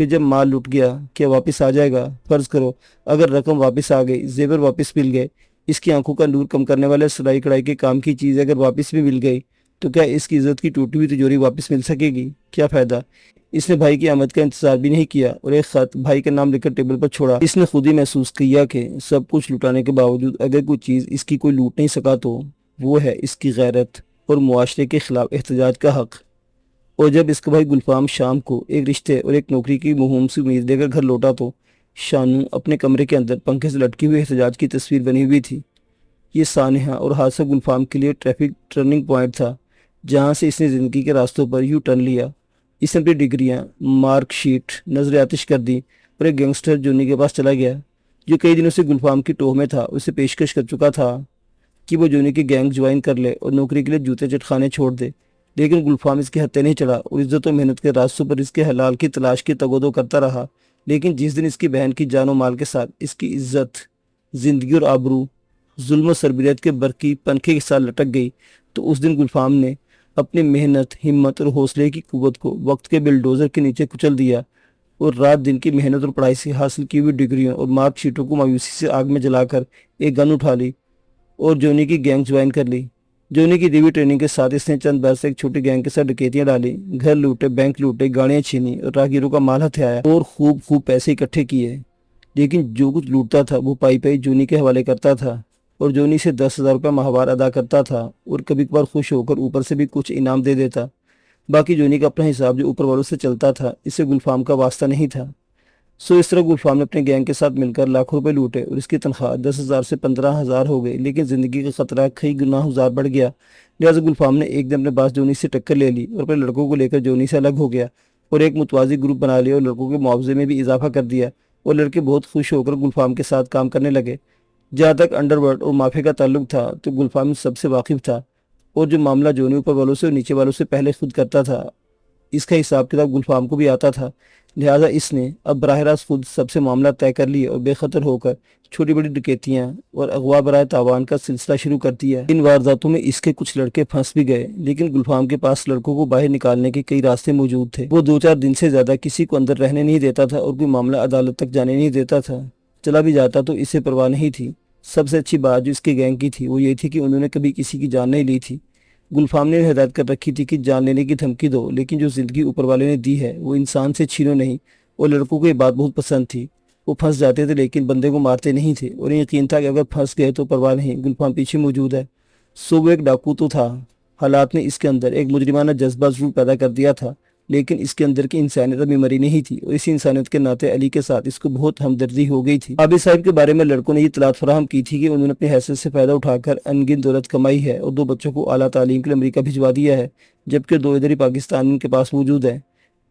پھر جب مال لٹ گیا کیا واپس آ جائے گا؟ فرض کرو اگر رقم واپس آ گئی، زیور واپس مل گئے، اس کی آنکھوں کا نور کم کرنے والے سلائی کڑھائی کے کام کی چیز اگر واپس بھی مل گئی تو کیا اس کی عزت کی ٹوٹی ہوئی تجوری واپس مل سکے گی؟ کیا فائدہ؟ اس نے بھائی کی آمد کا انتظار بھی نہیں کیا اور ایک خط بھائی کا نام لکھ کر ٹیبل پر چھوڑا۔ اس نے خود ہی محسوس کیا کہ سب کچھ لٹانے کے باوجود اگر کوئی چیز اس کی کوئی لوٹ نہیں سکا تو وہ ہے اس کی غیرت اور معاشرے کے خلاف احتجاج کا حق۔ اور جب اس کا بھائی گلفام شام کو ایک رشتے اور ایک نوکری کی مہم سے امید لے کر گھر لوٹا تو شانو اپنے کمرے کے اندر پنکھے سے لٹکی ہوئی احتجاج کی تصویر بنی ہوئی تھی۔ یہ سانحہ اور حادثہ گلفام کے لیے ٹریفک ٹرننگ پوائنٹ تھا جہاں سے اس نے زندگی کے راستوں پر یو ٹرن لیا۔ اس نے اپنی ڈگریاں، مارک شیٹ نظر آتش کر دی اور ایک گینگسٹر جونی کے پاس چلا گیا جو کئی دنوں سے گلفام کی ٹوہ میں تھا۔ اسے پیشکش کر چکا تھا کہ وہ جونی کی گینگ جوائن کر لے اور نوکری کے لیے جوتے چٹخانے چھوڑ دے، لیکن گلفام اس کے ہتھے نہیں چڑھا اور عزت و محنت کے راستوں پر اس کے حلال کی تلاش کی تگودو کرتا رہا۔ لیکن جس دن اس کی بہن کی جان و مال کے ساتھ اس کی عزت، زندگی اور آبرو ظلم و سربریت کے برقی پنکھے کے ساتھ لٹک گئی تو اس دن گلفام نے اپنی محنت، ہمت اور حوصلے کی قوت کو وقت کے بلڈوزر کے نیچے کچل دیا اور رات دن کی محنت اور پڑھائی سے حاصل کی ہوئی ڈگریوں اور مارک شیٹوں کو مایوسی سے آگ میں جلا کر ایک گن اٹھا لی اور جونی کی گینگ جوائن کر لی۔ جونی کی دی ہوئی ٹریننگ کے ساتھ اس نے چند برس ایک چھوٹی گینگ کے ساتھ ڈکیتیاں ڈالی، گھر لوٹے، بینک لوٹے، گاڑیاں چھینی اور راہگیروں کا مال ہتھیایا اور خوب پیسے اکٹھے کیے۔ لیکن جو کچھ لوٹتا تھا وہ پائی جونی کے حوالے کرتا تھا اور جونی سے 10,000 روپے ماہوار ادا کرتا تھا اور کبھی کبھار خوش ہو کر اوپر سے بھی کچھ انعام دے دیتا۔ باقی جونی کا اپنا حساب جو اوپر والوں سے چلتا تھا، اس سے گلفام کا واسطہ نہیں تھا۔ اس طرح گلفام نے اپنے گینگ کے ساتھ مل کر لاکھوں روپے لوٹے اور اس کی تنخواہ 10,000 سے 15,000 ہو گئی، لیکن زندگی کا خطرہ کئی گنا ہزار بڑھ گیا۔ لہٰذا گلفام نے ایک دن اپنے باس جونی سے ٹکر لے لی اور اپنے لڑکوں کو لے کر جونی سے الگ ہو گیا اور ایک متوازی گروپ بنا لیا اور لڑکوں کے معاوضے میں بھی اضافہ کر دیا اور لڑکے بہت خوش ہو کر گلفام کے ساتھ کام کرنے لگے۔ جہاں تک انڈر ورلڈ اور مافیا کا تعلق تھا تو گلفام سب سے واقف تھا اور جو معاملہ جونی اوپر والوں سے اور نیچے والوں سے پہلے خود کرتا تھا اس کا حساب کتاب گلفام کو بھی آتا تھا۔ لہٰذا اس نے اب براہ راست خود سب سے معاملہ طے کر لیے اور بے خطر ہو کر چھوٹی بڑی ڈکیتیاں اور اغوا برائے تاوان کا سلسلہ شروع کر دیا۔ ان وارداتوں میں اس کے کچھ لڑکے پھنس بھی گئے، لیکن گلفام کے پاس لڑکوں کو باہر نکالنے کے کئی راستے موجود تھے۔ وہ 2-4 دن سے زیادہ کسی کو اندر رہنے نہیں دیتا تھا اور کوئی معاملہ عدالت تک جانے نہیں دیتا تھا۔ چلا بھی جاتا تو اسے پرواہ نہیں تھی۔ سب سے اچھی بات جو اس کے گینگ کی تھی وہ یہ تھی کہ انہوں نے کبھی کسی کی جان نہیں لی تھی۔ گلفام نے ہدایت کر رکھی تھی کہ جان لینے کی دھمکی دو، لیکن جو زندگی اوپر والے نے دی ہے وہ انسان سے چھینو نہیں، اور لڑکوں کو یہ بات بہت پسند تھی۔ وہ پھنس جاتے تھے لیکن بندے کو مارتے نہیں تھے اور یقین تھا کہ اگر پھنس گئے تو پرواہ نہیں، گلفام پیچھے موجود ہے۔ وہ ایک ڈاکو تو تھا۔ حالات نے اس کے اندر ایک مجرمانہ جذبہ ضرور پیدا کر دیا تھا، لیکن اس کے اندر کی انسانیت ابھی مری نہیں تھی اور اسی انسانیت کے ناطے علی کے ساتھ اس کو بہت ہمدردی ہو گئی تھی۔ عابد صاحب کے بارے میں لڑکوں نے یہ اطلاعات فراہم کی تھی کہ انہوں نے اپنی حیثیت سے فائدہ اٹھا کر انگن دولت کمائی ہے اور 2 بچوں کو اعلیٰ تعلیم کے لیے امریکہ بھجوا دیا ہے، جبکہ 2 ادھر ہی پاکستان کے پاس موجود ہیں۔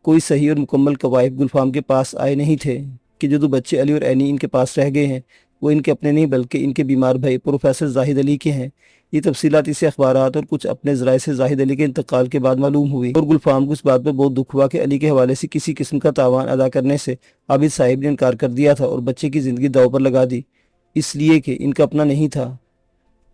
کوئی صحیح اور مکمل قوائف گلفام کے پاس آئے نہیں تھے کہ جو 2 بچے علی اور اینی ان کے پاس رہ گئے ہیں وہ ان کے اپنے نہیں بلکہ ان کے بیمار بھائی پروفیسر زاہد علی کے ہیں۔ یہ تفصیلات اسے اخبارات اور کچھ اپنے ذرائع سے زاہد علی کے انتقال کے بعد معلوم ہوئی اور گلفام کو اس بات پر بہت دکھ ہوا کہ علی کے حوالے سے کسی قسم کا تاوان ادا کرنے سے عابد صاحب نے انکار کر دیا تھا اور بچے کی زندگی داؤ پر لگا دی، اس لیے کہ ان کا اپنا نہیں تھا۔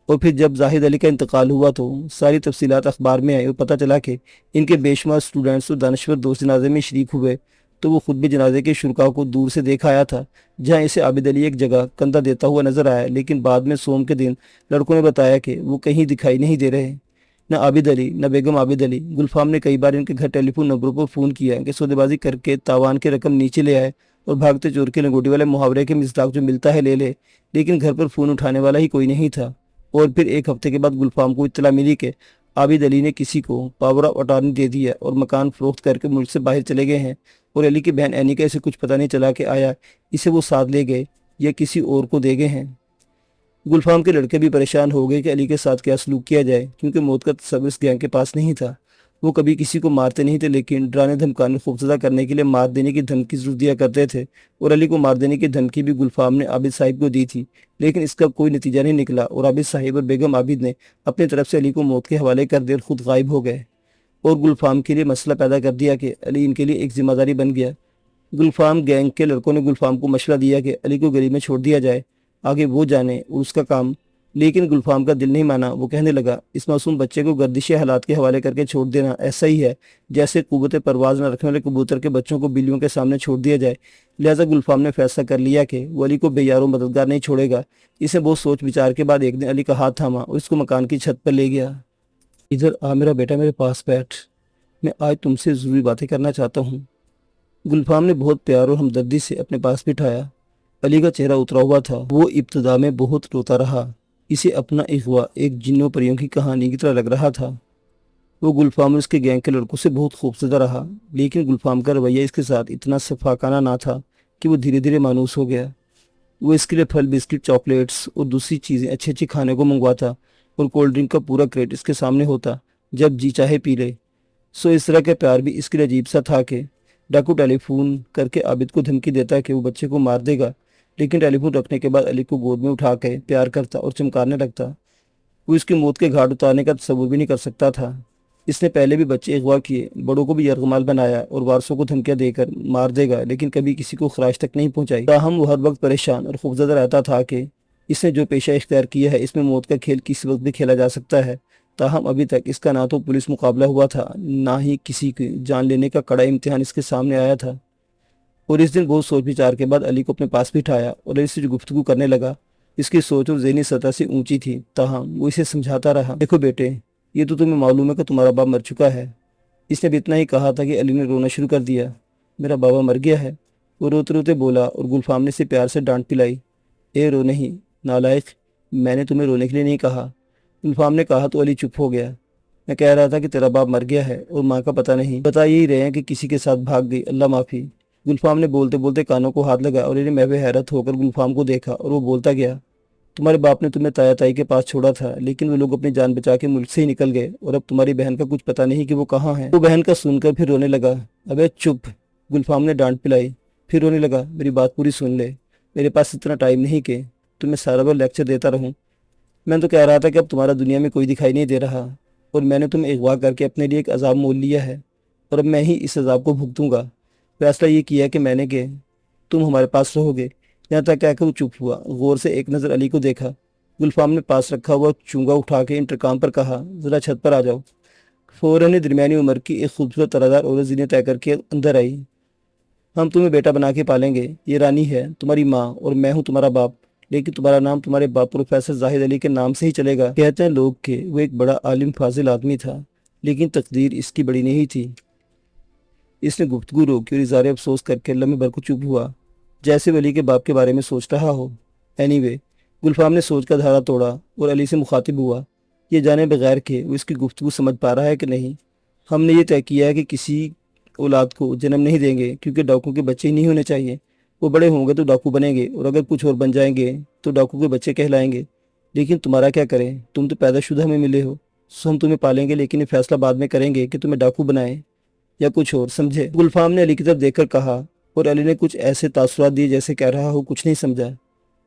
اور پھر جب زاہد علی کا انتقال ہوا تو ساری تفصیلات اخبار میں آئی اور پتہ چلا کہ ان کے بے شمار اسٹوڈنٹس اور دانشور دوست جنازے میں شریک ہوئے، تو وہ خود بھی جنازے کے شرکاء کو دور سے دیکھ آیا تھا، جہاں اسے عابد علی ایک جگہ کندھا دیتا ہوا نظر آیا، لیکن بعد میں سوم کے دن لڑکوں نے بتایا کہ وہ کہیں دکھائی نہیں دے رہے، نہ عابد علی نہ بیگم عابد علی۔ گلفام نے کئی بار ان کے گھر ٹیلی فون نمبروں پر فون کیا کہ سودے بازی کر کے تاوان کی رقم نیچے لے آئے اور بھاگتے چور کے لنگوٹی والے محاورے کے مصداق جو ملتا ہے لے لے، لیکن گھر پر فون اٹھانے والا ہی کوئی نہیں تھا۔ اور پھر ایک ہفتے کے بعد گلفام کو اطلاع ملی کہ عابد علی نے کسی کو پاور آف اٹارنی دے دیا اور مکان فروخت کر کے ملک سے باہر چلے گئے ہیں، اور علی کی بہن اینی کا اسے کچھ پتہ نہیں چلا کہ آیا اسے وہ ساتھ لے گئے یا کسی اور کو دے گئے ہیں۔ گلفام کے لڑکے بھی پریشان ہو گئے کہ علی کے ساتھ کیا سلوک کیا جائے، کیونکہ موت کا تصور اس گینگ کے پاس نہیں تھا۔ وہ کبھی کسی کو مارتے نہیں تھے، لیکن ڈرانے دھمکانے خوفزدہ کرنے کے لیے مار دینے کی دھمکی ضرور دیا کرتے تھے، اور علی کو مار دینے کی دھمکی بھی گلفام نے عابد صاحب کو دی تھی، لیکن اس کا کوئی نتیجہ نہیں نکلا اور عابد صاحب اور بیگم عابد نے اپنی طرف سے علی کو موت کے حوالے کر دیا اور خود غائب ہو گئے، اور گلفام کے لیے مسئلہ پیدا کر دیا کہ علی ان کے لیے ایک ذمہ داری بن گیا۔ گلفام گینگ کے لڑکوں نے گلفام کو مشورہ دیا کہ علی کو گلی میں چھوڑ دیا جائے، آگے وہ جانے اور اس کا کام لیکن گلفام کا دل نہیں مانا۔ وہ کہنے لگا اس معصوم بچے کو گردشی حالات کے حوالے کر کے چھوڑ دینا ایسا ہی ہے جیسے قوت پرواز نہ رکھنے والے کبوتر کے بچوں کو بلیوں کے سامنے چھوڑ دیا جائے۔ لہٰذا گلفام نے فیصلہ کر لیا کہ وہ علی کو بے یار و مددگار نہیں چھوڑے گا۔ اسے بہت سوچ بچار کے بعد ایک دن علی کا ہاتھ تھاما اور اس کو مکان کی چھت پر لے گیا۔ ادھر آ میرا بیٹا، میرے پاس بیٹھ، میں آج تم سے ضروری باتیں کرنا چاہتا ہوں۔ گلفام نے بہت پیار اور ہمدردی سے اپنے پاس بٹھایا۔ علی کا چہرہ اترا ہوا تھا۔ وہ ابتدا میں بہت روتا رہا۔ اسے اپنا اغوا ایک جنوں پریوں کی کہانی کی طرح لگ رہا تھا۔ وہ گلفام اور اس کے گینگ کے لڑکوں سے بہت خوفزدہ رہا، لیکن گلفام کا رویہ اس کے ساتھ اتنا شفقانہ نہ تھا کہ وہ دھیرے دھیرے مانوس ہو گیا۔ وہ اس کے لیے پھل، بسکٹ، چاکلیٹس اور دوسری چیزیں اچھے کھانے کو منگواتا اور کولڈ ڈرنک کا پورا کریٹ اس کے سامنے ہوتا جب جی چاہے پی لے۔ اس طرح کا پیار بھی اس کے لیے عجیب سا تھا کہ ڈاکو ٹیلی فون کر کے عابد کو دھمکی دیتا کہ وہ بچے کو مار دے گا، لیکن ٹیلی فون رکھنے کے بعد علی کو گود میں اٹھا کے پیار کرتا اور چمکارنے لگتا۔ وہ اس کی موت کے گھاٹ اتارنے کا تصور بھی نہیں کر سکتا تھا۔ اس نے پہلے بھی بچے اغوا کیے، بڑوں کو بھی یرغمال بنایا اور وارثوں کو دھمکیاں دے کر مار دے گا، لیکن کبھی کسی کو خراش تک نہیں پہنچائی۔ تاہم وہ ہر وقت پریشان اور خوفزدہ رہتا تھا کہ اس نے جو پیشہ اختیار کیا ہے اس میں موت کا کھیل کسی وقت بھی کھیلا جا سکتا ہے۔ تاہم ابھی تک اس کا نہ تو پولیس مقابلہ ہوا تھا، نہ ہی کسی کی جان لینے کا کڑا امتحان اس کے سامنے آیا تھا۔ اور اس دن بہت سوچ بچار کے بعد علی کو اپنے پاس بٹھایا اور علی سے جو گفتگو کرنے لگا اس کی سوچ اور ذہنی سطح سے اونچی تھی۔ تاہم وہ اسے سمجھاتا رہا، دیکھو بیٹے، یہ تو تمہیں معلوم ہے کہ تمہارا باپ مر چکا ہے۔ اس نے بھی اتنا ہی کہا تھا کہ علی نے رونا شروع کر دیا۔ میرا بابا مر گیا ہے، وہ روتے روتے بولا اور گلفام نے اسے پیار سے ڈانٹ پلائی۔ اے رو نہیں نالائق، میں نے تمہیں رونے کے لیے نہیں کہا۔ گلفام نے کہا تو علی چپ ہو گیا۔ میں کہہ رہا تھا کہ تیرا باپ مر گیا ہے اور ماں کا پتہ نہیں، بتا یہی رہے ہیں کہ کسی کے ساتھ بھاگ گئی، اللہ معافی۔ گلفام نے بولتے بولتے کانوں کو ہاتھ لگایا اور علی نے محو حیرت ہو کر گلفام کو دیکھا اور وہ بولتا گیا، تمہارے باپ نے تمہیں تایا تائی کے پاس چھوڑا تھا، لیکن وہ لوگ اپنی جان بچا کے ملک سے ہی نکل گئے اور اب تمہاری بہن کا کچھ پتہ نہیں کہ وہ کہاں ہے۔ وہ بہن کا سن کر پھر رونے لگا۔ ابے چپ، گلفام نے ڈانٹ پلائی۔ پھر رونے لگا۔ میری بات پوری سن لے، میرے پاس اتنا ٹائم نہیں کہ تمہیں سارا وقت لیکچر دیتا رہوں۔ میں تو کہہ رہا تھا کہ اب تمہارا دنیا میں کوئی دکھائی نہیں دے رہا اور میں نے تمہیں اغوا کر کے اپنے لیے ایک عذاب مول لیا ہے اور اب میں ہی اس عذاب کو بھگتوں گا۔ فیصلہ یہ کیا کہ میں نے کہ تم ہمارے پاس رہو گے۔ یہاں تک کہہ کر وہ چپ ہوا، غور سے ایک نظر علی کو دیکھا۔ گلفام نے پاس رکھا ہوا چونگا اٹھا کے انٹرکام پر کہا، ذرا چھت پر آ جاؤ۔ فوراً درمیانی عمر کی ایک خوبصورت ترادار عورت زینے طے کر کے اندر آئی۔ ہم تمہیں بیٹا بنا کے پالیں گے، یہ رانی ہے تمہاری ماں اور میں ہوں تمہارا باپ، لیکن تمہارا نام تمہارے باپ پروفیسر زاہد علی کے نام سے ہی چلے گا۔ کہتے ہیں لوگ کہ وہ ایک بڑا عالم فاضل آدمی تھا، لیکن تقدیر اس کی بڑی نہیں تھی۔ اس نے گفتگو روکی اور اظہار افسوس کر کے لمحے بھر کو چپ ہوا، جیسے وہ علی کے باپ کے بارے میں سوچ رہا ہو۔ اینی وے، گلفام نے سوچ کا دھارا توڑا اور علی سے مخاطب ہوا، یہ جانے بغیر کہ وہ اس کی گفتگو سمجھ پا رہا ہے کہ نہیں، ہم نے یہ طے کیا ہے کہ کسی اولاد کو جنم نہیں دیں گے، کیونکہ ڈاکو کے بچے ہی نہیں ہونے چاہیے۔ وہ بڑے ہوں گے تو ڈاکو بنیں گے اور اگر کچھ اور بن جائیں گے تو ڈاکو کے بچے کہلائیں گے۔ لیکن تمہارا کیا کریں، تم تو پیدا شدہ ہمیں ملے ہو، سو ہم تمہیں پالیں گے، لیکن یہ فیصلہ بعد میں کریں گے کہ تمہیں ڈاکو بنائیں یا کچھ اور، سمجھے؟ گلفام نے علی کی طرف دیکھ کر کہا اور علی نے کچھ ایسے تاثرات دیے جیسے کہہ رہا ہو کچھ نہیں سمجھا۔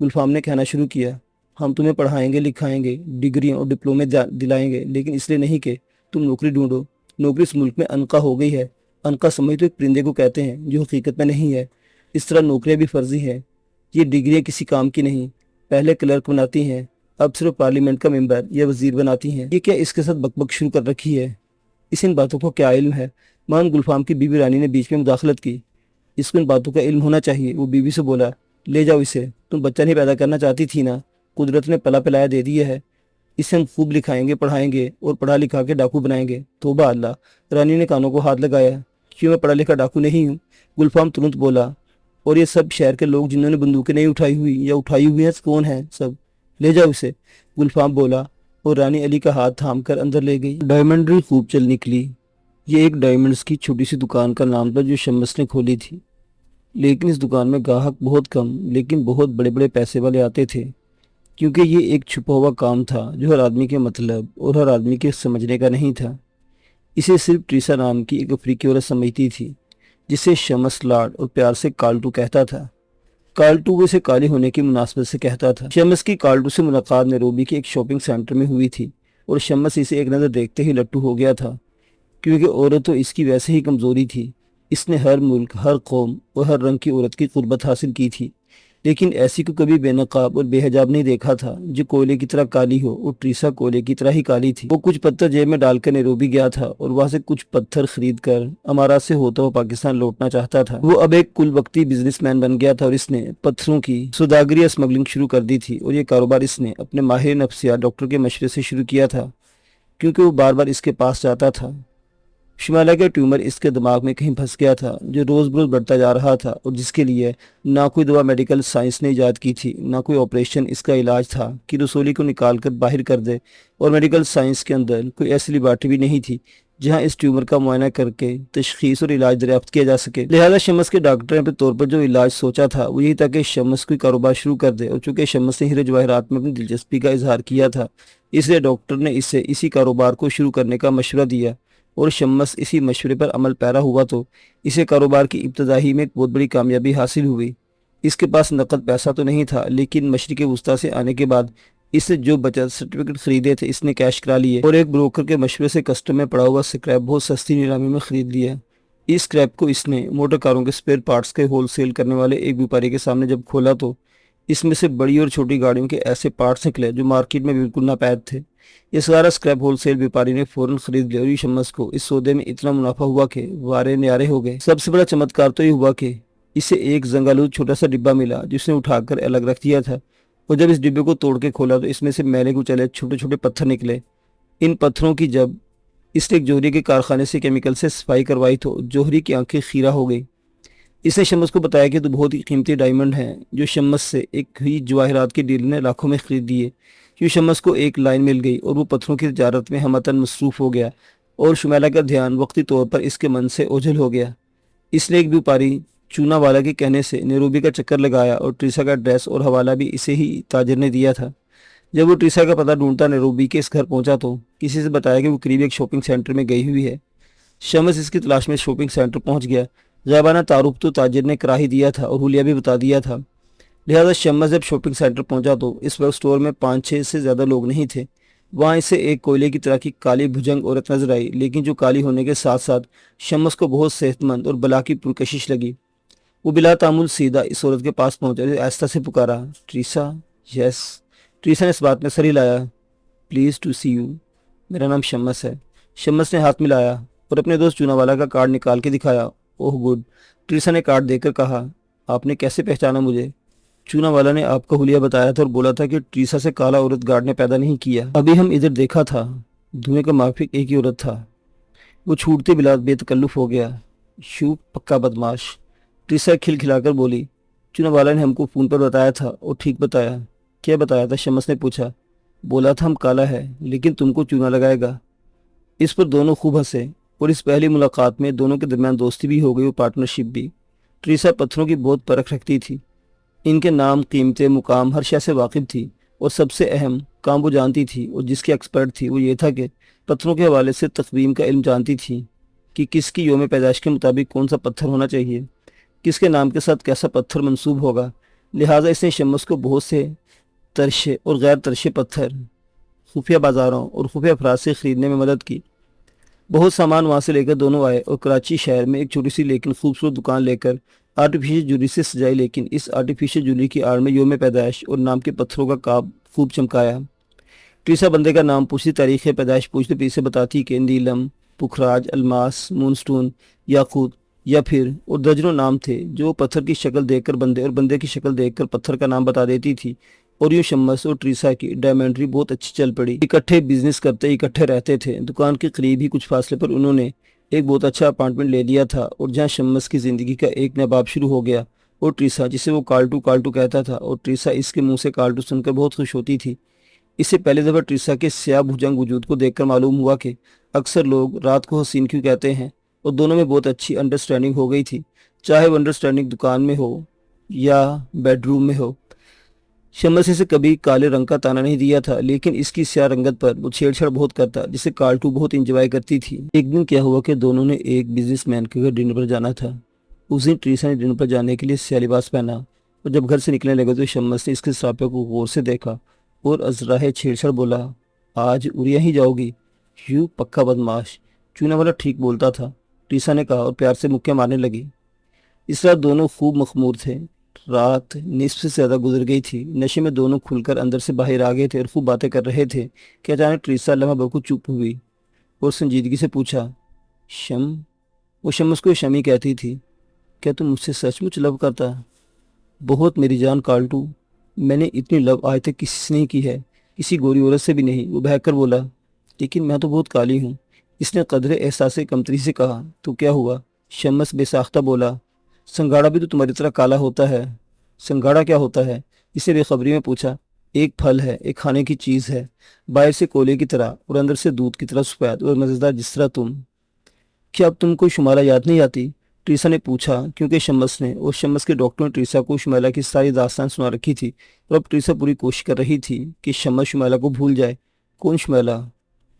گلفام نے کہنا شروع کیا، ہم تمہیں پڑھائیں گے، لکھائیں گے، ڈگریاں اور ڈپلومے دلائیں گے، لیکن اس لیے نہیں کہ تم نوکری ڈھونڈو۔ نوکری اس ملک میں عنقا ہو گئی ہے۔ عنقا سمجھ تو ایک پرندے کو کہتے ہیں جو حقیقت میں نہیں ہے۔ اس طرح نوکریاں بھی فرضی ہیں۔ یہ ڈگریاں کسی کام کی نہیں، پہلے کلرک بناتی ہیں، اب صرف پارلیمنٹ کا ممبر یا وزیر بناتی ہیں۔ یہ کیا اس کے ساتھ بک بک شروع کر رکھی ہے؟ اس ان باتوں کو کیا علم ہے؟ مان گلفام کی بیوی رانی نے بیچ میں مداخلت کی، اس کو ان باتوں کا علم ہونا چاہیے۔ وہ بیوی سے بولا، لے جاؤ اسے، تم بچہ نہیں پیدا کرنا چاہتی تھی نا، قدرت نے پلا پلایا دے دیا ہے، اسے ہم خوب لکھائیں گے، پڑھائیں گے اور پڑھا لکھا کے ڈاکو بنائیں گے۔ توبہ اللہ، رانی نے کانوں کو ہاتھ لگایا، کیوں میں پڑھا لکھا ڈاکو نہیں ہوں؟ گلفام ترنت بولا، اور یہ سب شہر کے لوگ جنہوں نے بندوقیں نہیں اٹھائی ہوئی یا اٹھائی ہوئی ہیں کون ہیں سب؟ لے جاؤ اسے، گلفام بولا اور رانی علی کا ہاتھ تھام کر اندر لے گئی۔ ڈائمنڈری خوب چل نکلی۔ یہ ایک ڈائمنڈز کی چھوٹی سی دکان کا نام تھا جو شمس نے کھولی تھی، لیکن اس دکان میں گاہک بہت کم لیکن بہت بڑے بڑے پیسے والے آتے تھے، کیونکہ یہ ایک چھپا ہوا کام تھا جو ہر آدمی کے مطلب اور ہر آدمی کے سمجھنے کا نہیں تھا۔ اسے صرف ٹریسا نام کی ایک افریقی عورت سمجھتی تھی، جسے شمس لاڈ اور پیار سے کالٹو کہتا تھا۔ کالٹو وہ اسے کالے ہونے کی مناسبت سے کہتا تھا۔ شمس کی کالٹو سے ملاقات نیروبی کے ایک شاپنگ سینٹر میں ہوئی تھی اور شمس اسے ایک نظر دیکھتے ہی لٹو ہو گیا تھا، کیونکہ عورت تو اس کی ویسے ہی کمزوری تھی۔ اس نے ہر ملک، ہر قوم اور ہر رنگ کی عورت کی قربت حاصل کی تھی، لیکن ایسی کو کبھی بے نقاب اور بے حجاب نہیں دیکھا تھا جو کوئلے کی طرح کالی ہو، اور ٹریسا کوئلے کی طرح ہی کالی تھی۔ وہ کچھ پتھر جیب میں ڈال کر نیروبی گیا تھا اور وہاں سے کچھ پتھر خرید کر امارات سے ہوتا ہوا پاکستان لوٹنا چاہتا تھا۔ وہ اب ایک کل وقتی بزنس مین بن گیا تھا اور اس نے پتھروں کی سوداگری یا اسمگلنگ شروع کر دی تھی، اور یہ کاروبار اس نے اپنے ماہر نفسیات ڈاکٹر کے مشورے سے شروع کیا تھا، کیونکہ وہ بار بار اس کے پاس جاتا تھا۔ شمالہ کا ٹیومر اس کے دماغ میں کہیں پھنس گیا تھا جو روز بروز بڑھتا جا رہا تھا، اور جس کے لیے نہ کوئی دوا میڈیکل سائنس نے ایجاد کی تھی، نہ کوئی آپریشن اس کا علاج تھا کہ رسولی کو نکال کر باہر کر دے، اور میڈیکل سائنس کے اندر کوئی ایسی لیبارٹری بھی نہیں تھی جہاں اس ٹیومر کا معائنہ کر کے تشخیص اور علاج دریافت کیا جا سکے۔ لہذا شمس کے ڈاکٹر نے اپنے طور پر جو علاج سوچا تھا وہ یہی تھا کہ شمس کوئی کاروبار شروع کر دے، اور چونکہ شمس نے ہیرے جواہرات میں اپنی دلچسپی کا اظہار کیا تھا، اس لیے ڈاکٹر نے اسے اسی کاروبار کو شروع کرنے کا مشورہ دیا، اور شمس اسی مشورے پر عمل پیرا ہوا تو اسے کاروبار کی ابتدائی میں ایک بہت بڑی کامیابی حاصل ہوئی۔ اس کے پاس نقد پیسہ تو نہیں تھا، لیکن مشرق وسطیٰ سے آنے کے بعد اس سے جو بچت سرٹیفکیٹ خریدے تھے اس نے کیش کرا لیے، اور ایک بروکر کے مشورے سے کسٹم میں پڑا ہوا سکریپ بہت سستی نیلامی میں خرید لیا۔ اس سکریپ کو اس نے موٹر کاروں کے سپیئر پارٹس کے ہول سیل کرنے والے ایک بیپاری کے سامنے جب کھولا تو اس میں سے بڑی اور چھوٹی گاڑیوں کے ایسے پارٹس نکلے جو مارکیٹ میں بالکل ناپید تھے۔ یہ سارا سکریپ ہول سیل بیپاری نے فوراً خرید لیا، اور شمس کو اس سودے میں اتنا منافع ہوا کہ وارے نیارے ہو گئے۔ سب سے بڑا چمتکار تو یہ ہوا کہ اسے ایک زنگالود چھوٹا سا ڈبہ ملا جس نے اٹھا کر الگ رکھ دیا تھا، اور جب اس ڈبے کو توڑ کے کھولا تو اس میں سے میلے کچلے چھوٹے چھوٹے پتھر نکلے۔ ان پتھروں کی جب اس نے ایک جوہری کے کارخانے سے کیمیکل سے صفائی کروائی تو جوہری کی آنکھیں خیرہ ہو گئی۔ اس نے شمس کو بتایا کہ تو بہت ہی قیمتی ڈائمنڈ ہیں جو شمس سے ایک ہی جواہرات کی ڈیلر نے لاکھوں میں خرید دیے۔ کیوں شمس کو ایک لائن مل گئی اور وہ پتھروں کی تجارت میں ہمتاً مصروف ہو گیا، اور شمیلہ کا دھیان وقتی طور پر اس کے من سے اوجھل ہو گیا۔ اس نے ایک بیپاری چونا والا کے کہنے سے نیروبی کا چکر لگایا، اور ٹریسا کا ایڈریس اور حوالہ بھی اسے ہی تاجر نے دیا تھا۔ جب وہ ٹریسا کا پتہ ڈھونڈتا نیروبی کے اس گھر پہنچا تو کسی سے بتایا کہ وہ قریب ایک شاپنگ سینٹر میں گئی ہوئی ہے۔ شمس اس کی تلاش میں شاپنگ سینٹر پہنچ گیا۔ غائبانہ تعارف تو تاجر نے کرا ہی دیا تھا اور حلیہ بھی بتا دیا تھا، لہذا شمس جب شاپنگ سینٹر پہنچا تو اس وقت سٹور میں 5-6 سے زیادہ لوگ نہیں تھے۔ وہاں اسے ایک کوئلے کی طرح کی کالی بھجنگ عورت نظر آئی، لیکن جو کالی ہونے کے ساتھ ساتھ شمس کو بہت صحت مند اور بلا کی پرکشش لگی۔ وہ بلا تعمل سیدھا اس عورت کے پاس پہنچا، آہستہ سے پکارا، ٹریسا؟ یس۔ ٹریسا نے اس بات میں سر ہلایا۔ پلیز ٹو سی یو، میرا نام شمس ہے۔ شمس نے ہاتھ ملایا اور اپنے دوست چونا والا کا کارڈ نکال کے دکھایا۔ اوہ گڈ، ٹریسا نے کارڈ دے کر کہا، آپ نے کیسے پہچانا مجھے؟ چونا والا نے آپ کا حلیہ بتایا تھا اور بولا تھا کہ ٹریسا سے کالا عورت گارڈ نے پیدا نہیں کیا۔ ابھی ہم ادھر دیکھا تھا، دھوئیں کا مافک ایک ہی عورت تھا۔ وہ چھوٹتے بلا بے تکلف ہو گیا۔ شو پکا بدماش، ٹریسا کھل کھلا کر بولی۔ چونا والا نے ہم کو فون پر بتایا تھا اور ٹھیک بتایا۔ کیا بتایا تھا؟ شمس نے پوچھا۔ بولا تھا ہم کالا ہے لیکن تم کو چونا لگائے گا۔ اس پر دونوں خوب ہنسے، اور اس پہلی ملاقات میں دونوں کے درمیان دوستی بھی ہو گئی اور پارٹنرشپ بھی۔ ٹریسا پتھروں کی بہت پرکھ رکھتی تھی، ان کے نام، قیمتیں، مقام، ہر شے سے واقف تھی، اور سب سے اہم کام وہ جانتی تھی اور جس کی ایکسپرٹ تھی وہ یہ تھا کہ پتھروں کے حوالے سے تقویم کا علم جانتی تھی کہ کس کی یوم پیدائش کے مطابق کون سا پتھر ہونا چاہیے، کس کے نام کے ساتھ کیسا پتھر منسوب ہوگا۔ لہٰذا اس نے شمس کو بہت سے ترشے اور غیر ترشے پتھر خفیہ بازاروں اور خفیہ افراد سے خریدنے میں مدد کی۔ بہت سامان وہاں سے لے کر دونوں آئے اور کراچی شہر میں ایک چھوٹی سی لیکن خوبصورت دکان لے کر آرٹیفیشل جولی سے سجائی، لیکن اس آرٹیفیشل جولی کی آڑ میں یوم پیدائش اور نام کے پتھروں کا کاب خوب چمکایا۔ ٹریسا بندے کا نام پوچھتی، تاریخ پیدائش پوچھتے پھر اسے بتاتی کہ نیلم، پکھراج، الماس، مون سٹون، یاقوت یا پھر اور درجنوں نام تھے جو پتھر کی شکل دیکھ کر بندے اور بندے کی شکل دیکھ کر پتھر کا نام بتا دیتی تھی، اور یوں شمس اور ٹریسا کی ڈائمنڈری بہت اچھی چل پڑی۔ اکٹھے بزنس کرتے، اکٹھے رہتے تھے۔ دکان کے قریب ہی کچھ فاصلے پر انہوں نے ایک بہت اچھا اپارٹمنٹ لے لیا تھا، اور جہاں شمس کی زندگی کا ایک نیا باب شروع ہو گیا، اور ٹریسا جسے وہ کالٹو کالٹو کہتا تھا، اور ٹریسا اس کے منہ سے کالٹو سن کر بہت خوش ہوتی تھی۔ اس سے پہلے دفعہ ٹریسا کے سیاہ بھجنگ وجود کو دیکھ کر معلوم ہوا کہ اکثر لوگ رات کو حسین کیوں کہتے ہیں، اور دونوں میں بہت اچھی انڈرسٹینڈنگ ہو گئی تھی، چاہے وہ انڈرسٹینڈنگ دکان میں ہو یا بیڈ روم میں ہو۔ شمس اسے کبھی کالے رنگ کا تانا نہیں دیا تھا، لیکن اس کی سیاہ رنگت پر وہ چھیڑ چھاڑ بہت کرتا، جسے کالٹو بہت انجوائے کرتی تھی۔ ایک دن کیا ہوا کہ دونوں نے ایک بزنس مین کے گھر ڈنر پر جانا تھا۔ اس دن ٹریسا نے ڈنر پر جانے کے لیے سیاہ لباس پہنا، اور جب گھر سے نکلنے لگے تو شمس نے اس کے سراپے کو غور سے دیکھا اور ازراہ چھیڑ چھاڑ بولا، آج اڑیا ہی جاؤ گی؟ یو پکا بدماش، چونا والا ٹھیک بولتا تھا، ٹریسا نے کہا، اور پیار سے مکے مارنے لگی۔ اس رات دونوں خوب مخمور تھے۔ رات نصف سے زیادہ گزر گئی تھی۔ نشے میں دونوں کھل کر اندر سے باہر آ گئے تھے اور خوب باتیں کر رہے تھے کہ اچانک ٹریسا لمحہ بھر کو چپ ہوئی اور سنجیدگی سے پوچھا، شم؟ وہ شمس کو شمی کہتی تھی، کیا تم مجھ سے سچ مچ لو کرتا؟ بہت میری جان کالٹو، میں نے اتنی لو آج تک کسی سے نہیں کی ہے، کسی گوری عورت سے بھی نہیں، وہ بہک کر بولا۔ لیکن میں تو بہت کالی ہوں، اس نے قدرے احساس کمتری سے کہا۔ تو کیا ہوا؟ شمس بے ساختہ بولا۔ سنگاڑا بھی تو تمہاری طرح کالا ہوتا ہے۔ سنگاڑا کیا ہوتا ہے؟ اسے بے خبری میں پوچھا۔ ایک پھل ہے، ایک کھانے کی چیز ہے، باہر سے کولے کی طرح اور اندر سے دودھ کی طرح سفید اور مزیدار جس طرح تم۔ کیا اب تم کو شمالا یاد نہیں آتی؟ ٹریسا نے پوچھا، کیونکہ شمس نے اور شمس کے ڈاکٹر نے ٹریسا کو شمالا کی ساری داستان سنا رکھی تھی اور اب ٹریسا پوری کوشش کر رہی تھی کہ شمس شمالا کو بھول جائے۔ کون شمالا؟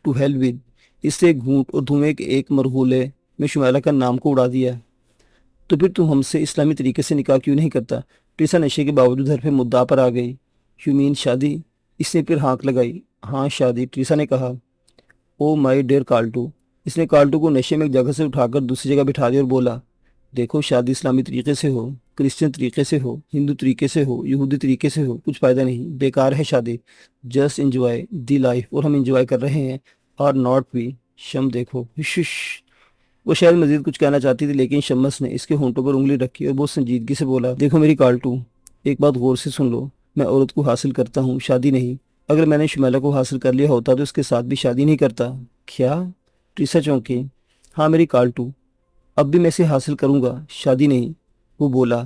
To hell with. اس نے ایک گھونٹ اور دھوئیں کے ایک مرحولے میں شمالا کا نام کو اڑا دیا۔ تو پھر تم ہم سے اسلامی طریقے سے نکاح کیوں نہیں کرتا؟ ٹریسا نشے کے باوجود گھر پہ مدعا پر آ گئی۔ یو مین شادی؟ اس نے پھر ہانک لگائی۔ ہاں شادی، ٹریسا نے کہا۔ او مائی ڈیئر کالٹو، اس نے کالٹو کو نشے میں ایک جگہ سے اٹھا کر دوسری جگہ بٹھا دیا اور بولا، دیکھو شادی اسلامی طریقے سے ہو، کرسچن طریقے سے ہو، ہندو طریقے سے ہو، یہودی طریقے سے ہو، کچھ فائدہ نہیں، بیکار ہے شادی۔ جسٹ انجوائے دی لائف، اور ہم انجوائے کر رہے ہیں، اور ناٹ بھی۔ شم دیکھو، ہش۔ وہ شاید مزید کچھ کہنا چاہتی تھی لیکن شمس نے اس کے ہونٹوں پر انگلی رکھی اور بہت سنجیدگی سے بولا، دیکھو میری کالٹو، ایک بات غور سے سن لو، میں عورت کو حاصل کرتا ہوں، شادی نہیں۔ اگر میں نے شمیلا کو حاصل کر لیا ہوتا تو اس کے ساتھ بھی شادی نہیں کرتا۔ کیا؟ ٹریسا چونکی۔ ہاں میری کالٹو، اب بھی میں اسے حاصل کروں گا، شادی نہیں، وہ بولا۔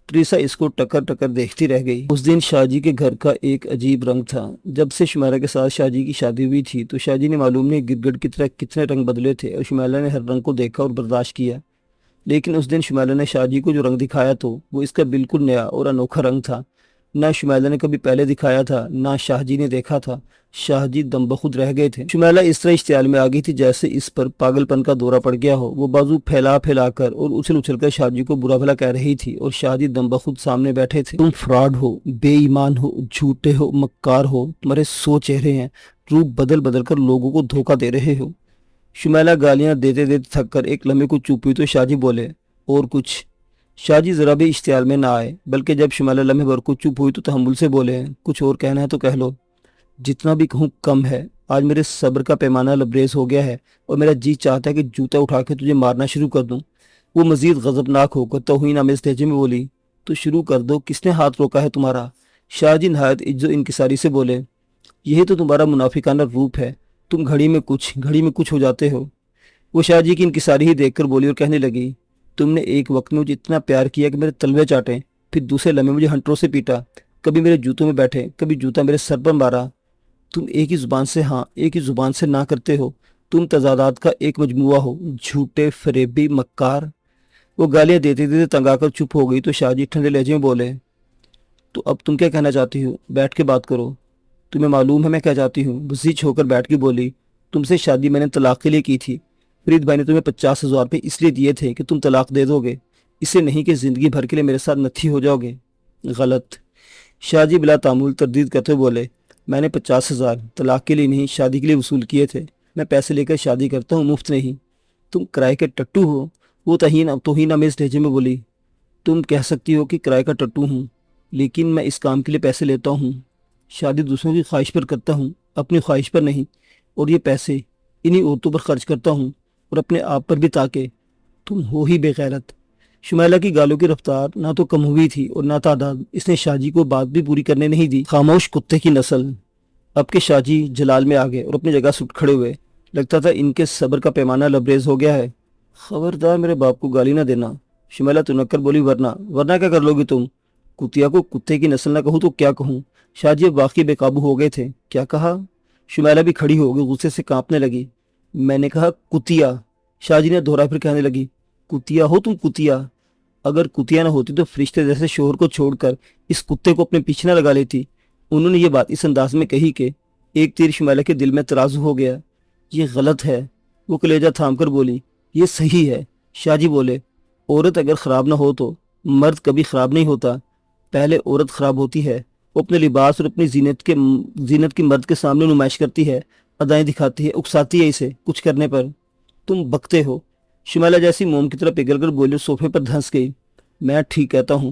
ٹریسا اس کو ٹکر ٹکر دیکھتی رہ گئی۔ اس دن شاہ جی کے گھر کا ایک عجیب رنگ تھا۔ جب سے شمیلا کے ساتھ شاہ جی کی شادی ہوئی تھی تو شاہ جی نے معلوم نہیں گرگٹ کی طرح کتنے رنگ بدلے تھے اور شمیلا نے ہر رنگ کو دیکھا اور برداشت کیا۔ لیکن اس دن شمیلا نے شاہ جی کو جو رنگ دکھایا تو وہ اس کا بالکل نیا اور انوکھا رنگ تھا۔ نہ شمیلا نے کبھی پہلے دکھایا تھا، نہ شاہ جی نے دیکھا تھا۔ شاہ جی دم بخود رہ گئے تھے۔ شمیلا اس طرح اشتعال میں آ گئی تھی جیسے اس پر پاگل پن کا دورہ پڑ گیا ہو۔ وہ بازو پھیلا پھیلا کر اور اچھل اچھل کر شاہ جی کو برا بھلا کہہ رہی تھی اور شاہ جی دم بخود سامنے بیٹھے تھے۔ تم فراڈ ہو، بے ایمان ہو، جھوٹے ہو، مکار ہو، تمہارے 100 چہرے ہیں، روپ بدل بدل کر لوگوں کو دھوکہ دے رہے ہو۔ شمیلا گالیاں دیتے دیتے تھک کر ایک لمحے کو چپ ہوئی تو شاہ جی بولے، اور کچھ؟ شاہ جی ذرا بھی اشتعال میں نہ آئے، بلکہ جب شمیلا لمحے بھر کو چپ ہوئی تو تحمل سے بولے، کچھ اور کہنا ہے تو کہہ لو، جتنا بھی کہوں کم ہے۔ آج میرے صبر کا پیمانہ لبریز ہو گیا ہے اور میرا جی چاہتا ہے کہ جوتا اٹھا کے تجھے مارنا شروع کر دوں۔ وہ مزید غضبناک ہو کر توہین آمیز لہجے میں بولی، تو شروع کر دو، کس نے ہاتھ روکا ہے تمہارا؟ شاہ جی نہایت عجز و انکساری سے بولے، یہی تو تمہارا منافقانہ روپ ہے، تم گھڑی میں کچھ ہو جاتے ہو۔ وہ شاہ جی کی انکساری ہی دیکھ کر بولی اور کہنے لگی، تم نے ایک وقت میں مجھے اتنا پیار کیا کہ میرے تلوے چاٹے، پھر دوسرے لمحے مجھے ہنٹروں سے پیٹا، کبھی میرے جوتوں میں بیٹھے، کبھی جوتا میرے سر پر مارا۔ تم ایک ہی زبان سے ہاں، ایک ہی زبان سے نہ کرتے ہو، تم تضادات کا ایک مجموعہ ہو، جھوٹے، فریبی، مکار۔ وہ گالیاں دیتے دیتے تنگ آ کر چپ ہو گئی تو شاہ جی ٹھنڈے لہجے میں بولے، تو اب تم کیا کہنا چاہتی ہو؟ بیٹھ کے بات کرو، تمہیں معلوم ہے میں کیا چاہتی ہوں؟ بزیچ ہو کر بیٹھ کے بولی، تم سے شادی میں نے طلاق کے لیے کی تھی، فرید بھائی نے تمہیں 50,000 روپے اس لیے دیے تھے کہ تم طلاق دے دو گے، اسے نہیں کہ زندگی بھر کے لیے میرے ساتھ نتھی ہو جاؤ گے۔ غلط۔ شاہ جی بلا تعمل تردید کرتے بولے، میں نے 50,000 طلاق کے لیے نہیں، شادی کے لیے وصول کیے تھے، میں پیسے لے کر شادی کرتا ہوں، مفت نہیں۔ تم کرائے کے ٹٹو ہو؟ وہ توہین آمیز لہجے میں بولی، تم کہہ سکتی ہو کہ کرائے کا ٹٹو ہوں، لیکن میں اس کام کے لیے پیسے لیتا ہوں، شادی دوسروں کی خواہش پر کرتا ہوں، اپنی خواہش پر نہیں، اور یہ پیسے انہی عورتوں پر خرچ کرتا ہوں اور اپنے آپ پر بھی، تاکہ تم ہو ہی بے غیرت۔ شمیلا کی گالوں کی رفتار نہ تو کم ہوئی تھی اور نہ تعداد، اس نے شاہ جی کو بات بھی پوری کرنے نہیں دی۔ خاموش کتے کی نسل۔ اب کے شاہ جی جلال میں آ گئے اور اپنی جگہ سے اٹھ کھڑے ہوئے، لگتا تھا ان کے صبر کا پیمانہ لبریز ہو گیا ہے۔ خبردار میرے باپ کو گالی نہ دینا، شمیلا تنک کر بولی، ورنہ کیا کر لو گی تم؟ کتیا کو کتے کی نسل نہ کہوں تو کیا کہوں؟ شاہ جی اب واقعی بے قابو ہو گئے تھے۔ کیا کہا؟ شمیلا بھی کھڑی ہو گئی، غصے سے کانپنے لگی۔ میں نے کہا کتیا، شاہ جی نے دوہرا پھر کہنے لگی، کتیا ہو تم، کتیا؟ اگر کتیا نہ ہوتی تو فرشتے جیسے شوہر کو چھوڑ کر اس کتے کو اپنے پیچھے نہ لگا لیتی۔ انہوں نے یہ بات اس انداز میں کہی کہ ایک تیر شمیلا کے دل میں ترازو ہو گیا۔ یہ غلط ہے، وہ کلیجہ تھام کر بولی۔ یہ صحیح ہے، شاہ جی بولے۔ عورت اگر خراب نہ ہو تو مرد کبھی خراب نہیں ہوتا، پہلے عورت خراب ہوتی ہے، وہ اپنے لباس اور اپنی زینت کی مرد کے سامنے نمائش کرتی ہے، ادائیں دکھاتی ہے، اکساتی ہے اسے کچھ کرنے پر۔ تم بکتے ہو، شمیلا جیسی موم کی طرح پگھل کر بولی اور صوفے پر دھنس گئی۔ میں ٹھیک کہتا ہوں،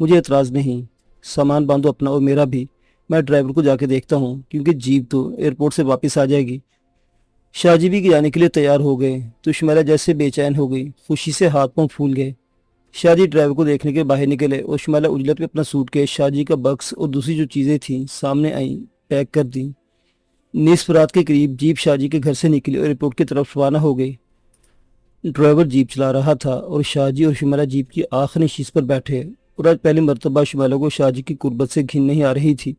مجھے اعتراض نہیں، سامان باندھو اپنا اور میرا بھی، میں ڈرائیور کو جا کے دیکھتا ہوں کیونکہ جیپ تو ایئرپورٹ سے واپس آ جائے گی۔ شاہ جی بھی جانے کے لیے تیار ہو گئے تو شمیلہ جیسے بے چین ہو گئی، خوشی سے ہاتھ پاؤں پھول گئے۔ شاہ جی ڈرائیور کو دیکھنے کے باہر نکلے اور شمیلہ اجلت کے اپنا سوٹ کیس، شاہ جی کا بکس اور دوسری جو چیزیں تھیں سامنے آئیں، پیک کر دیں۔ نصف رات کے قریب جیپ شاہ جی کے گھر سے نکلی اور ایئرپورٹ کی طرف روانہ ہو گئی۔ ڈرائیور جیپ چلا رہا تھا اور شاہ جی اور شمیلہ جیپ کی آخری نشست پر بیٹھے، اور آج پہلی مرتبہ شمیلہ کو شاہ جی کی قربت سے گھن نہیں آ رہی تھی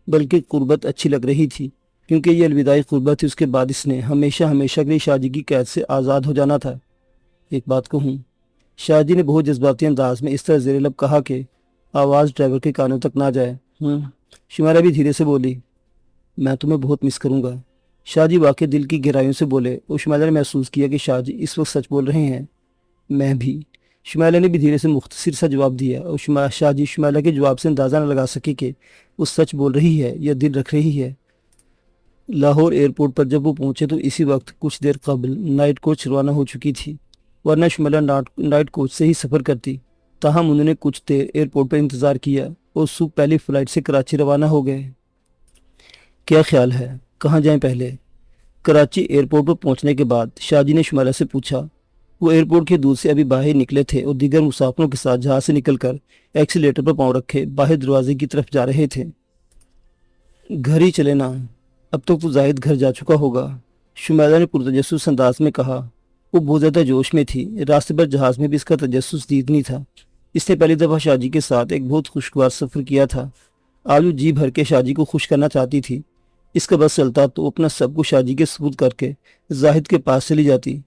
بلکہ قربت اچھی لگ رہی تھی، کیونکہ یہ الوداعی قربت تھی۔ اس کے بعد اس نے ہمیشہ ہمیشہ کے لیے شاہ جی کی قید سے آزاد ہو جانا تھا۔ ایک بات کہوں، شاہ جی نے بہت جذباتی انداز میں اس طرح زیر لب کہا کہ آواز ڈرائیور کے کانوں تک نہ جائے۔ شمیلہ بھی دھیرے سے بولی، میں تمہیں بہت مس کروں گا۔ شاہ جی واقعی دل کی گہرائیوں سے بولے اور شمیلہ نے محسوس کیا کہ شاہ جی اس وقت سچ بول رہے ہیں۔ میں بھی، شمیلہ نے بھی دھیرے سے مختصر سا جواب دیا، اور شاہ جی شمیلہ کے جواب سے اندازہ نہ لگا سکے کہ وہ سچ بول رہی ہے یا دل رکھ رہی ہے۔ لاہور ایئرپورٹ پر جب وہ پہنچے تو اسی وقت کچھ دیر قبل نائٹ کوچ روانہ ہو چکی تھی، ورنہ شمیلہ نائٹ کوچ سے ہی سفر کرتی۔ تاہم انہوں نے کچھ دیر ایئرپورٹ پر انتظار کیا اور صبح پہلی فلائٹ سے کراچی روانہ ہو گئے۔ کیا خیال ہے کہاں جائیں پہلے؟ کراچی ایئرپورٹ پر پہنچنے کے بعد شاہ جی نے شمیلہ سے پوچھا۔ وہ ایئرپورٹ کے دور سے ابھی باہر نکلے تھے اور دیگر مسافروں کے ساتھ جہاز سے نکل کر ایکسیلیٹر پر پاؤں رکھے باہر دروازے کی طرف جا رہے تھے۔ گھر ہی چلے نا، اب تک تو زاہد گھر جا چکا ہوگا، شمیلہ نے پرتجسس انداز میں کہا۔ وہ بہت زیادہ جوش میں تھی، راستے پر جہاز میں بھی اس کا تجسس دید نہیں تھا۔ اس نے پہلی دفعہ شاہ جی کے ساتھ ایک بہت خوشگوار سفر کیا تھا۔ آج وہ جی بھر کے شاہ جی کو خوش کرنا چاہتی تھی۔ اس کا بس چلتا تو اپنا سب کچھ شاہ جی کے سپرد کر کے زاہد کے پاس چلی جاتی۔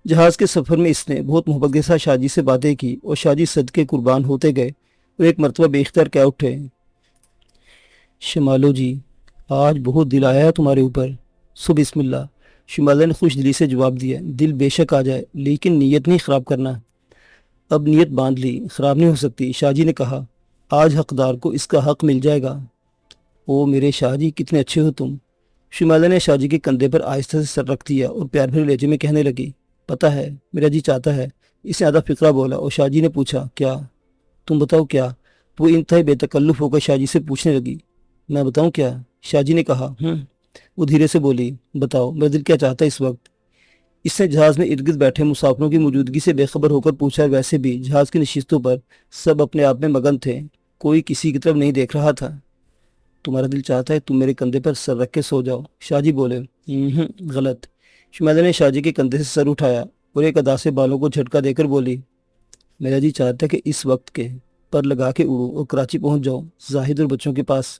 جہاز کے سفر میں اس نے بہت محبت کے ساتھ شاہ جی سے باتیں کی اور شاہ جی صدقے قربان ہوتے گئے اور ایک مرتبہ بے اختیار کہہ اٹھے، شمالو جی آج بہت دل آیا ہے تمہارے اوپر۔ سو بسم اللہ، شمالہ نے خوش دلی سے جواب دیا۔ دل بے شک آ جائے لیکن نیت نہیں خراب کرنا۔ اب نیت باندھ لی، خراب نہیں ہو سکتی، شاہ جی نے کہا۔ آج حقدار کو اس کا حق مل جائے گا۔ او میرے شاہ جی کتنے اچھے ہو تم۔ شمالہ نے شاہ جی کے کندھے پر آہستہ سے سر رکھ دیا اور پیار بھرے لہجے میں کہنے لگی، پتہ ہے میرا جی چاہتا ہے۔ اس نے آدھا فقرہ بولا اور شاہ جی نے پوچھا، کیا؟ تم بتاؤ کیا؟ وہ انتہائی بے تکلف ہو کر شاہ جی سے پوچھنے لگی۔ میں بتاؤں کیا؟ شاہ جی نے کہا۔ وہ دھیرے سے بولی، بتاؤ میرا دل کیا چاہتا ہے اس وقت۔ اس نے جہاز میں ارد گرد بیٹھے مسافروں کی موجودگی سے بے خبر ہو کر پوچھا۔ ویسے بھی جہاز کی نشستوں پر سب اپنے آپ میں مگن تھے، کوئی کسی کی طرف نہیں دیکھ رہا تھا۔ تمہارا دل چاہتا ہے تم میرے کندھے پر سر رکھ کے سو جاؤ، شاہ جی بولے۔ غلط۔ شمیلہ نے شاہ جی کے کندھے سے سر اٹھایا اور ایک ادا سے بالوں کو جھٹکا دے کر بولی، میرا جی چاہتا ہے کہ اس وقت کے پر لگا کے اڑو اور کراچی پہنچ جاؤ زاہد اور بچوں کے پاس۔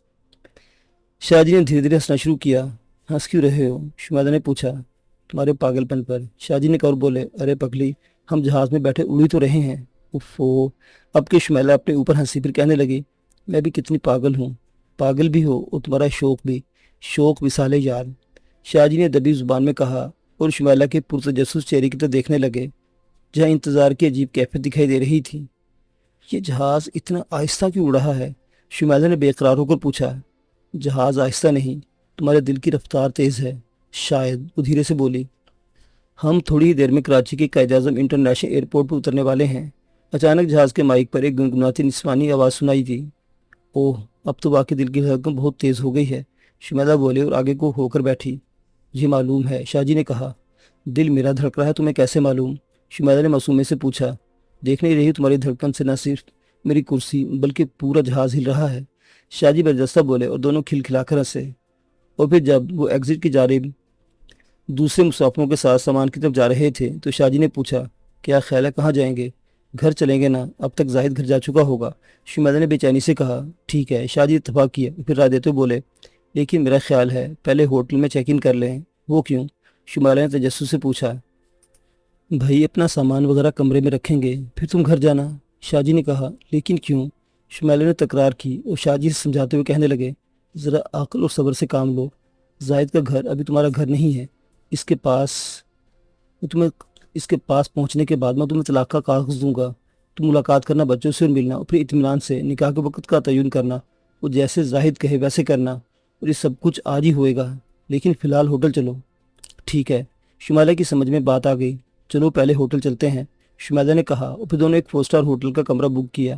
شاہ جی نے دھیرے دھیرے ہنسنا شروع کیا۔ ہنس کیوں رہے ہو؟ شمیلہ نے پوچھا۔ تمہارے پاگل پن پر، شاہ جی نے کہا اور بولے، ارے پگلی ہم جہاز میں بیٹھے اڑ ہی تو رہے ہیں۔ اوفو، اب کہ شمیلہ اپنے اوپر ہنسی پھر کہنے لگی، میں بھی کتنی پاگل ہوں۔ پاگل بھی ہو اور تمہارا شوق بھی، شوق وصال یار، شاہ جی نے دبی زبان میں کہا اور شمیلہ کے پرتجسس چہرے کی طرف دیکھنے لگے جہاں انتظار کی عجیب کیفیت دکھائی دے رہی تھی۔ یہ جہاز اتنا آہستہ کیوں اڑ رہا ہے؟ شمیلہ نے بے قرار ہو کر پوچھا۔ جہاز آہستہ نہیں، تمہارے دل کی رفتار تیز ہے شاید، وہ دھیرے سے بولی۔ ہم تھوڑی ہی دیر میں کراچی کے قائد اعظم انٹرنیشنل ایئرپورٹ پر اترنے والے ہیں۔ اچانک جہاز کے مائک پر ایک گنگناتی نسوانی آواز سنائی دی۔ اوہ، اب تو واقعی دل کی دھڑکن بہت تیز ہو گئی ہے، شمیلہ بولے اور آگے کو ہو کر بیٹھی۔ یہ معلوم ہے، شاہ جی نے کہا۔ دل میرا دھڑک رہا ہے تمہیں کیسے معلوم؟ شمیلہ نے معصومے سے پوچھا۔ دیکھ نہیں رہی تمہاری دھڑکن سے نہ صرف میری کرسی بلکہ پورا جہاز ہل رہا ہے، شاہ جی برجستہ بولے اور دونوں کھلکھلا کر ہنسے۔ اور پھر جب وہ ایگزٹ کی جانب دوسرے مسافروں کے ساتھ سامان کی طرف جا رہے تھے تو شاہ جی نے پوچھا، کیا خیال ہے کہاں جائیں گے؟ گھر چلیں گے نا، اب تک زاہد گھر جا چکا ہوگا، شمیلہ نے بے چینی سے کہا۔ ٹھیک ہے، شاہ جی اتفاق کیا، پھر رائے دیتے بولے، لیکن میرا خیال ہے پہلے ہوٹل میں چیک ان کر لیں۔ وہ کیوں؟ شمیلہ نے تجسس سے پوچھا۔ بھائی اپنا سامان وغیرہ کمرے میں رکھیں گے پھر تم گھر جانا، شاہ جی نے کہا۔ لیکن کیوں؟ شمیلہ نے تکرار کی اور شاہ جی سے سمجھاتے ہوئے کہنے لگے، ذرا عقل اور صبر سے کام لو، زاہد کا گھر ابھی تمہارا گھر نہیں ہے، اس کے پاس پہنچنے کے بعد میں تمہیں طلاق کا کاغذ دوں گا، تم ملاقات کرنا بچوں سے اور ملنا، اور پھر اطمینان سے نکاح کے وقت کا تعین کرنا، وہ جیسے زاہد کہے ویسے کرنا، اور یہ سب کچھ آج ہی ہوئے گا، لیکن فی الحال ہوٹل چلو۔ ٹھیک ہے، شمیلہ کی سمجھ میں بات آ گئی، چلو پہلے ہوٹل چلتے ہیں، شمیلہ نے کہا، اور پھر دونوں ایک 4 اسٹار ہوٹل کا کمرہ بک کیا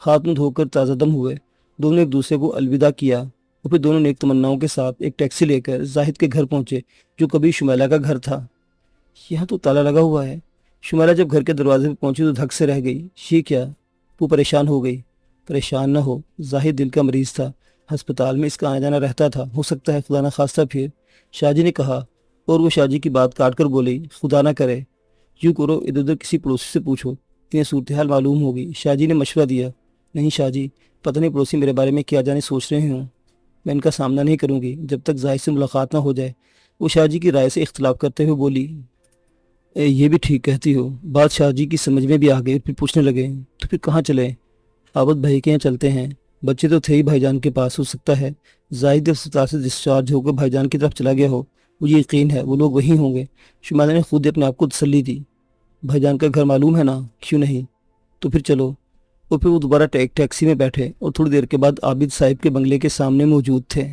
ہاتھ منہ دھو کر تازہ دم ہوئے، دونوں ایک دوسرے کو الوداع کیا اور پھر دونوں نیک تمناؤں کے ساتھ ایک ٹیکسی لے کر زاہد کے گھر پہنچے جو کبھی شمیلہ کا گھر تھا۔ یہاں تو تالا لگا ہوا ہے۔ شمیلہ جب گھر کے دروازے پہ پہنچی تو دھک سے رہ گئی۔ یہ کیا؟ وہ پریشان ہو گئی۔ پریشان نہ ہو، زاہد دل کا مریض تھا، ہسپتال میں اس کا آنا جانا رہتا تھا، ہو سکتا ہے خدا نہ خواستہ پھر۔ شاہ جی نے کہا اور وہ شاہ جی کی بات کاٹ کر بولی، خدا نہ کرے، یوں کرو ادھر ادھر کسی پڑوسی سے پوچھو، تمہیں صورتحال معلوم ہوگی۔ شاہ جی نے مشورہ دیا، نہیں شاہ جی، پتہ نہیں پڑوسی میرے بارے میں کیا جانے سوچ رہے ہوں، میں ان کا سامنا نہیں کروں گی جب تک زاہد سے ملاقات نہ ہو جائے۔ وہ شاہ جی کی رائے سے اختلاف کرتے ہوئے بولی، یہ بھی ٹھیک کہتی ہو۔ بات شاہ جی کی سمجھ میں بھی آ گئی، پھر پوچھنے لگے، تو پھر کہاں چلے؟ عابد بھائی کے یہاں چلتے ہیں، بچے تو تھے ہی بھائی جان کے پاس، ہو سکتا ہے زاہد اسپتال سے ڈسچارج ہو کر بھائی جان کی طرف چلا گیا ہو، مجھے یقین ہے وہ لوگ وہیں ہوں گے۔ شمیلہ نے خود اپنے آپ کو تسلی دی، بھائی جان کا گھر معلوم ہے نا، کیوں نہیں، تو پھر چلو۔ اور پھر وہ دوبارہ ٹیکسی میں بیٹھے اور تھوڑی دیر کے بعد عابد صاحب کے بنگلے کے سامنے موجود تھے۔